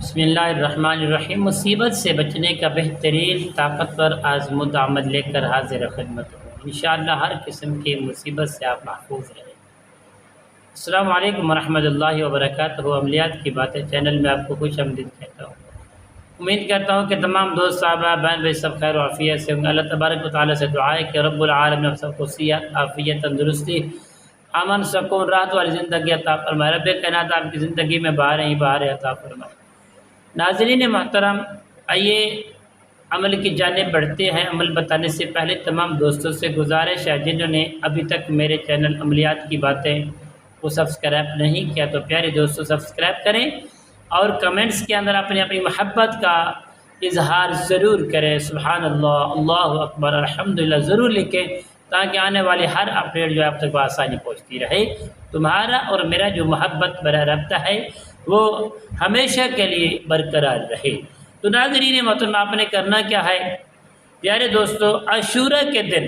بسم اللہ الرحمن الرحیم۔ مصیبت سے بچنے کا بہترین طاقتور آزمودہ عمل لے کر حاضر خدمت ہوں۔ انشاءاللہ ہر قسم کی مصیبت سے آپ محفوظ رہیں۔ السلام علیکم ورحمۃ اللہ وبرکاتہ۔ عملیات کی باتیں چینل میں آپ کو خوش آمدید کہتا ہوں۔ امید کرتا ہوں کہ تمام دوست صاحبہ بہن بھائی سب خیر و عافیت سے ہوں گے۔ اللہ تبارک و تعالیٰ سے دعا ہے کہ رب العالمین آپ سب کو صحت، عافیت، تندرستی، امن، سکون، راحت والی زندگی عطا فرمائے۔ رب کائنات آپ کی زندگی میں بہاریں ہی بہاریں عطا فرمائے۔ ناظرین محترم، آئیے عمل کی جانب بڑھتے ہیں۔ عمل بتانے سے پہلے تمام دوستوں سے گزارش ہے جنہوں نے ابھی تک میرے چینل عملیات کی باتیں کو سبسکرائب نہیں کیا تو پیارے دوستوں سبسکرائب کریں اور کمنٹس کے اندر اپنی اپنی محبت کا اظہار ضرور کریں۔ سبحان اللہ، اللہ اکبر، الحمدللہ ضرور لکھیں تاکہ آنے والی ہر اپڈیٹ جو آپ تک بآسانی پہنچتی رہے۔ تمہارا اور میرا جو محبت بھرا رابطہ ہے وہ ہمیشہ کے لیے برقرار رہے۔ تو ناظرین محترم، آپ نے کرنا کیا ہے؟ پیارے دوستو، عاشورہ کے دن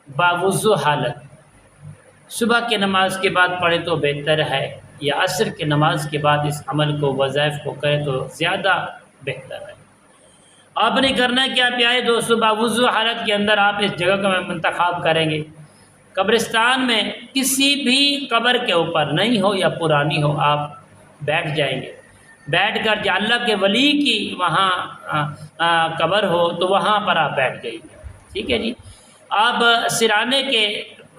باوضو حالت صبح کی نماز کے بعد پڑھیں تو بہتر ہے، یا عصر کی نماز کے بعد اس عمل کو وظائف کو کریں تو زیادہ بہتر ہے۔ آپ نے کرنا کیا پیارے دوستو؟ باوضو حالت کے اندر آپ اس جگہ کا منتخب کریں گے۔ قبرستان میں کسی بھی قبر کے اوپر نہیں ہو یا پرانی ہو، آپ بیٹھ جائیں گے۔ بیٹھ کر جو اللہ کے ولی کی وہاں قبر ہو تو وہاں پر آپ بیٹھ جائیں گے، ٹھیک ہے جی۔ آپ سرانے کے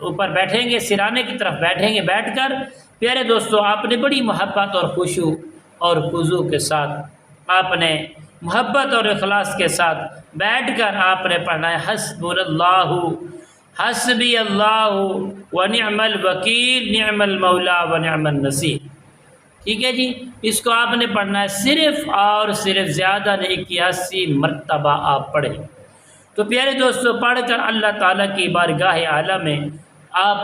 اوپر بیٹھیں گے، سرانے کی طرف بیٹھیں گے۔ بیٹھ کر پیارے دوستو آپ نے بڑی محبت اور خشوع اور خضوع کے ساتھ، آپ نے محبت اور اخلاص کے ساتھ بیٹھ کر آپ نے پڑھنا ہے حسبنا اللہ حسبی اللہ ونعم الوکیل نعم المولا ونعم النصیر، ٹھیک ہے جی۔ اس کو آپ نے پڑھنا ہے صرف اور صرف، زیادہ نہیں، 81 مرتبہ آپ پڑھیں۔ تو پیارے دوستو پڑھ کر اللہ تعالیٰ کی بارگاہ اعلیٰ میں آپ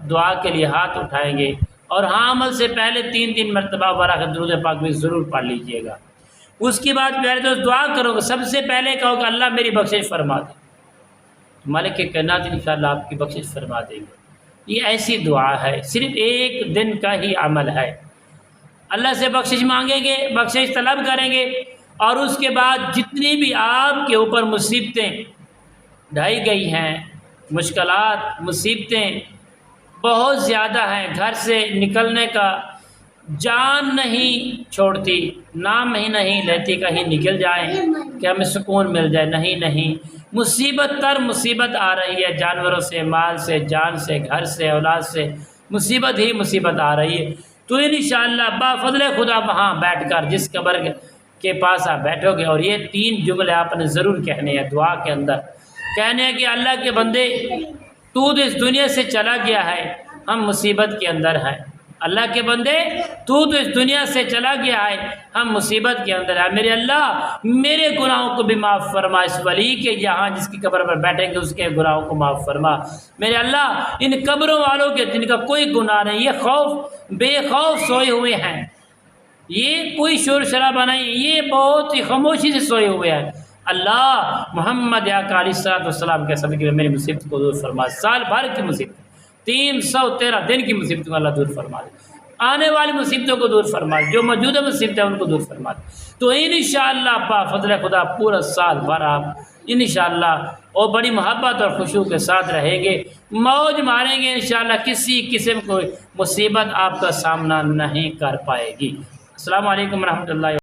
دعا کے لیے ہاتھ اٹھائیں گے، اور ہاں عمل سے پہلے 3 مرتبہ براہ درود پاک بھی ضرور پڑھ لیجئے گا۔ اس کے بعد پیارے دوست دعا کرو گے، سب سے پہلے کہو کہ اللہ میری بخشش فرما دے، مالک کائنات انشاءاللہ آپ کی بخشش فرما دیں گے۔ یہ ایسی دعا ہے، صرف ایک دن کا ہی عمل ہے۔ اللہ سے بخشش مانگیں گے، بخشش طلب کریں گے، اور اس کے بعد جتنی بھی آپ کے اوپر مصیبتیں ڈھائی گئی ہیں، مشکلات، مصیبتیں بہت زیادہ ہیں، گھر سے نکلنے کا جان نہیں چھوڑتی، نام ہی نہیں لیتی کہیں نکل جائیں کہ ہمیں سکون مل جائے، نہیں، مصیبت تر مصیبت آ رہی ہے، جانوروں سے، مال سے، جان سے، گھر سے، اولاد سے مصیبت ہی مصیبت آ رہی ہے۔ تو انشاءاللہ بفضل خدا وہاں بیٹھ کر جس قبر کے پاس آپ بیٹھو گے، اور یہ 3 جملے آپ نے ضرور کہنے ہیں دعا کے اندر، کہنے ہیں کہ اللہ کے بندے تو اس دنیا سے چلا گیا ہے، ہم مصیبت کے اندر ہیں۔ اللہ کے بندے تو اس دنیا سے چلا گیا ہے، ہم مصیبت کے اندر ہیں۔ میرے اللہ میرے گناہوں کو بھی معاف فرما، اس ولی کے یہاں جس کی قبر پر بیٹھیں گے اس کے گناہوں کو معاف فرما۔ میرے اللہ ان قبروں والوں کے جن کا کوئی گناہ نہیں، یہ بے خوف سوئے ہوئے ہیں، یہ کوئی شور شرابہ نہیں، یہ بہت ہی خاموشی سے سوئے ہوئے ہیں۔ اللہ محمد آقا علیہ الصلوۃ والسلام کے صدقے میں میری مصیبت کو دور فرما، سال بھر کی مصیبت، 313 دن کی مصیبتوں کو اللہ دور فرما دے، آنے والی مصیبتوں کو دور فرما دے، جو موجودہ مصیبتیں ان کو دور فرما دے۔ تو انشاءاللہ بفضل خدا پورا سال بھر آپ انشاءاللہ اور بڑی محبت اور خشوع کے ساتھ رہیں گے، موج ماریں گے انشاءاللہ، کسی قسم کوئی مصیبت آپ کا سامنا نہیں کر پائے گی۔ السلام علیکم ورحمۃ اللہ۔